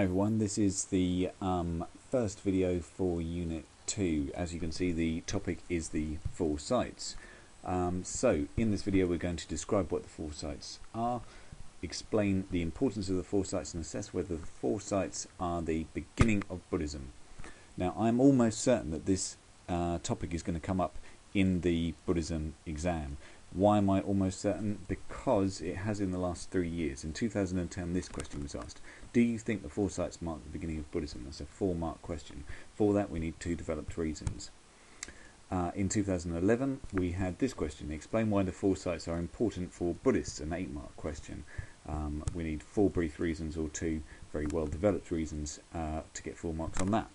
Hi everyone, this is the first video for Unit 2. As you can see, the topic is the four sights. So in this video we're going to describe what the four sights are, explain the importance of the four sights, and assess whether the four sights are the beginning of Buddhism. Now I'm almost certain that this topic is going to come up in the Buddhism exam. Why am I almost certain? Because it has in the last 3 years. In 2010 this question was asked: do you think the four sights mark the beginning of Buddhism? That's a 4-mark question. For that we need 2 developed reasons. In 2011 we had this question: explain why the four sights are important for Buddhists, an 8-mark question. We need 4 brief reasons or 2 very well developed reasons to get 4 marks on that.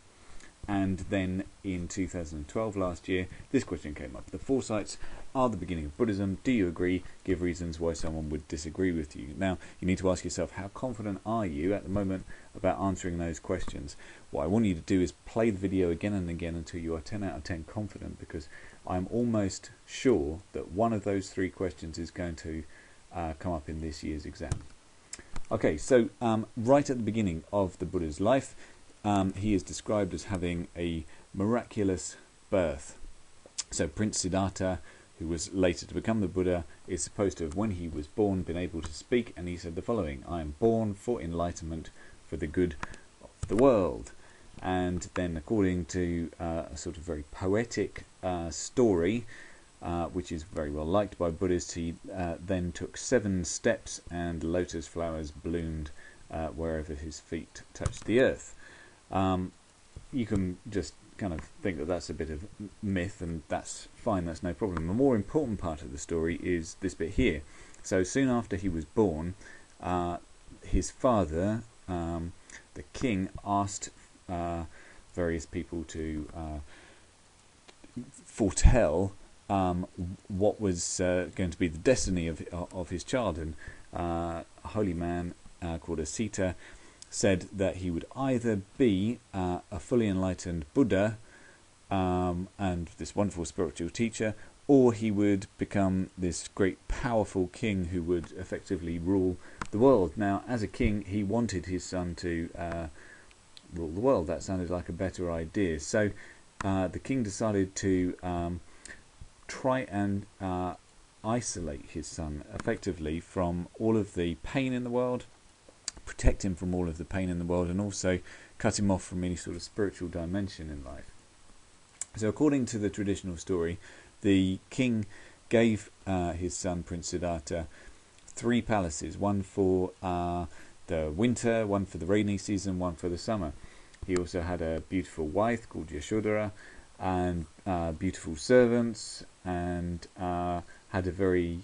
And then in 2012, last year, this question came up: the four sights are the beginning of Buddhism. Do you agree? Give reasons why someone would disagree with you. Now, you need to ask yourself, how confident are you at the moment about answering those questions? What I want you to do is play the video again and again until you are 10 out of 10 confident, because I'm almost sure that one of those 3 questions is going to come up in this year's exam. Okay, so right at the beginning of the Buddha's life, he is described as having a miraculous birth. So Prince Siddhartha, who was later to become the Buddha, is supposed to have, when he was born, been able to speak, and he said the following: I am born for enlightenment, for the good of the world. And then, according to a sort of very poetic story, which is very well liked by Buddhists, he then took 7 steps and lotus flowers bloomed wherever his feet touched the earth. You can just kind of think that that's a bit of myth, and that's fine, that's no problem. The more important part of the story is this bit here. So soon after he was born, his father, the king, asked various people to foretell what was going to be the destiny of his child, and a holy man called Asita said that he would either be a fully enlightened Buddha and this wonderful spiritual teacher, or he would become this great powerful king who would effectively rule the world. Now, as a king, he wanted his son to rule the world. That sounded like a better idea. So the king decided to try and isolate his son effectively from all of the pain in the world, protect him from all of the pain in the world, and also cut him off from any sort of spiritual dimension in life. So according to the traditional story, the king gave his son Prince Siddhartha 3 palaces: one for the winter, one for the rainy season, one for the summer. He also had a beautiful wife called Yashodhara, and beautiful servants, and had a very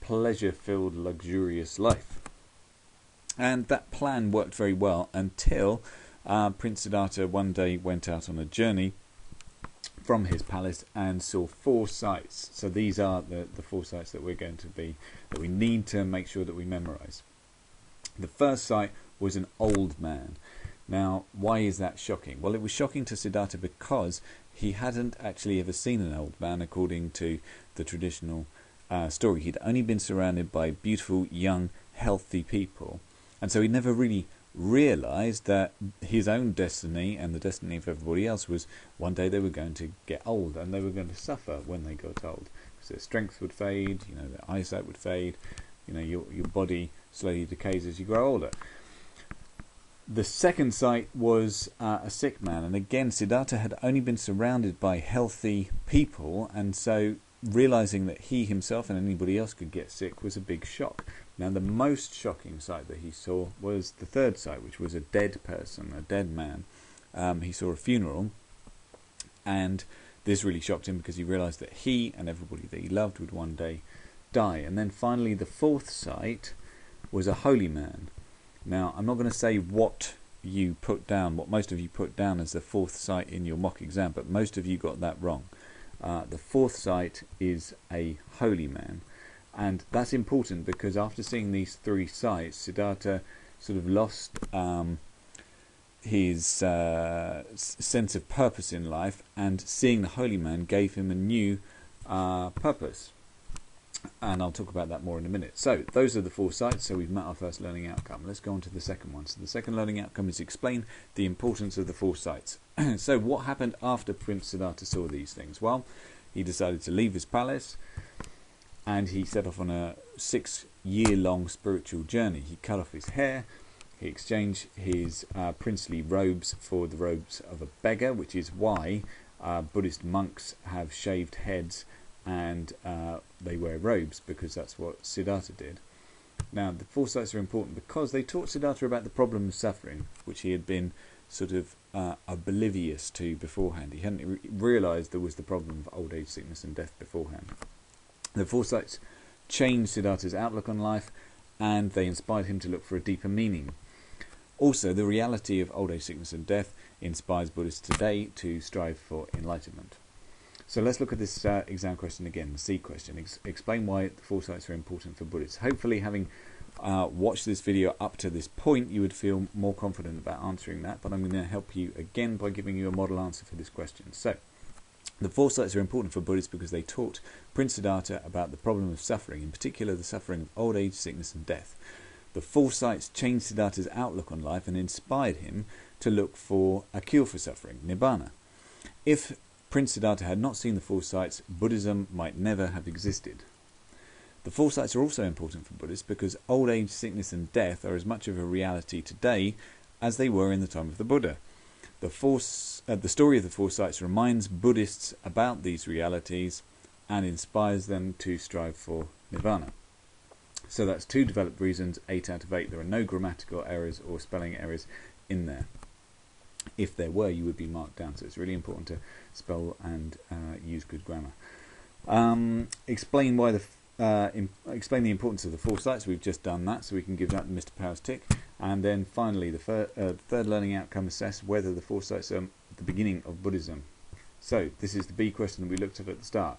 pleasure-filled, luxurious life. And that plan worked very well until Prince Siddhartha one day went out on a journey from his palace and saw 4 sights. So these are the 4 sights that we need to make sure that we memorize. The first sight was an old man. Now, why is that shocking? Well, it was shocking to Siddhartha because he hadn't actually ever seen an old man, according to the traditional story. He'd only been surrounded by beautiful, young, healthy people. And so he never really realised that his own destiny and the destiny of everybody else was one day they were going to get old, and they were going to suffer when they got old, because their strength would fade, their eyesight would fade, your body slowly decays as you grow older. The second sight was a sick man, and again Siddhartha had only been surrounded by healthy people, and so realising that he himself and anybody else could get sick was a big shock. Now, the most shocking sight that he saw was the third sight, which was a dead person, a dead man. He saw a funeral, and this really shocked him because he realised that he and everybody that he loved would one day die. And then finally, the fourth sight was a holy man. Now, I'm not going to say what you put down, what most of you put down as the 4th sight in your mock exam, but most of you got that wrong. The 4th sight is a holy man. And that's important because after seeing these 3 sights, Siddhartha sort of lost his sense of purpose in life, and seeing the holy man gave him a new purpose. And I'll talk about that more in a minute. So those are the 4 sites. So we've met our first learning outcome. Let's go on to the second one. So the second learning outcome is explain the importance of the 4 sites. So what happened after Prince Siddhartha saw these things? Well, he decided to leave his palace and he set off on a 6-year-long spiritual journey. He cut off his hair. He exchanged his princely robes for the robes of a beggar, which is why Buddhist monks have shaved heads and they wear robes, because that's what Siddhartha did. Now, the 4 sites are important because they taught Siddhartha about the problem of suffering, which he had been sort of oblivious to beforehand. He hadn't realised there was the problem of old age, sickness and death beforehand. The 4 sites changed Siddhartha's outlook on life, and they inspired him to look for a deeper meaning. Also, the reality of old age, sickness and death inspires Buddhists today to strive for enlightenment. So let's look at this exam question again, the C question. Explain why the 4 sites are important for Buddhists. Hopefully, having watched this video up to this point, you would feel more confident about answering that, but I'm going to help you again by giving you a model answer for this question. So, the 4 sites are important for Buddhists because they taught Prince Siddhartha about the problem of suffering, in particular the suffering of old age, sickness and death. The 4 sites changed Siddhartha's outlook on life and inspired him to look for a cure for suffering, Nibbana. If Prince Siddhartha had not seen the 4 sites, Buddhism might never have existed. The 4 sites are also important for Buddhists because old age, sickness and death are as much of a reality today as they were in the time of the Buddha. The story of the 4 sites reminds Buddhists about these realities and inspires them to strive for Nirvana. So that's 2 developed reasons, 8 out of 8. There are no grammatical errors or spelling errors in there. If there were, you would be marked down. So it's really important to spell and use good grammar. Explain the importance of the 4 sites. We've just done that, so we can give that Mr. Power's tick. And then finally, the third learning outcome, assess whether the 4 sites are the beginning of Buddhism. So this is the B question that we looked at the start.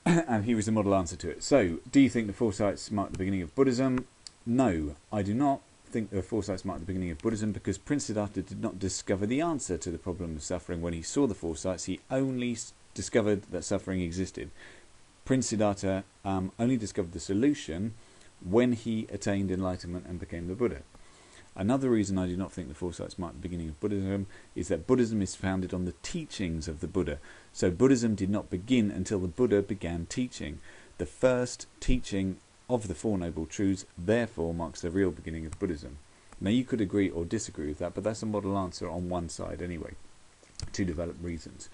And here is the model answer to it. So, do you think the 4 sites mark the beginning of Buddhism? No, I do not think the 4 sites mark the beginning of Buddhism, because Prince Siddhartha did not discover the answer to the problem of suffering when he saw the 4 sites. He only discovered that suffering existed. Prince Siddhartha only discovered the solution when he attained enlightenment and became the Buddha. Another reason I do not think the 4 sites mark the beginning of Buddhism is that Buddhism is founded on the teachings of the Buddha. So Buddhism did not begin until the Buddha began teaching. The first teaching of the 4 Noble Truths therefore marks the real beginning of Buddhism. Now you could agree or disagree with that, but that's a model answer on one side anyway. 2 developed reasons.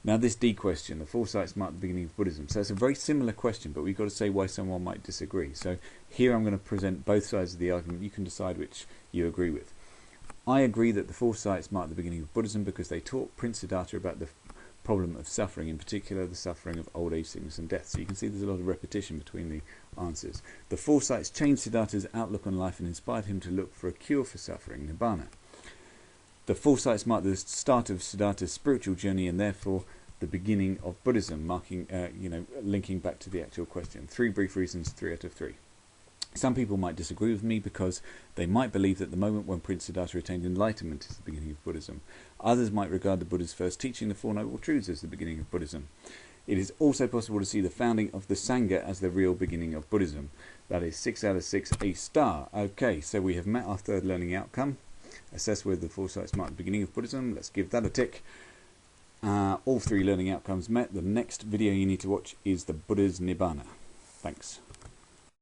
Now this D question, the 4 sites mark the beginning of Buddhism. So it's a very similar question, but we've got to say why someone might disagree. So here I'm going to present both sides of the argument. You can decide which you agree with. I agree that the 4 sites mark the beginning of Buddhism because they taught Prince Siddhartha about the problem of suffering, in particular the suffering of old age, sickness and death. So you can see there's a lot of repetition between the answers. The 4 sites changed Siddhartha's outlook on life and inspired him to look for a cure for suffering, Nibbana. The 4 sites mark the start of Siddhartha's spiritual journey and therefore the beginning of Buddhism, marking, linking back to the actual question. 3 brief reasons, 3 out of 3. Some people might disagree with me because they might believe that the moment when Prince Siddhartha attained enlightenment is the beginning of Buddhism. Others might regard the Buddha's first teaching, the 4 Noble Truths, as the beginning of Buddhism. It is also possible to see the founding of the Sangha as the real beginning of Buddhism. That is 6 out of 6, a star. Okay, so we have met our 3rd learning outcome. Assess whether the 4 sites mark the beginning of Buddhism. Let's give that a tick. All 3 learning outcomes met. The next video you need to watch is the Buddha's Nibbana. Thanks.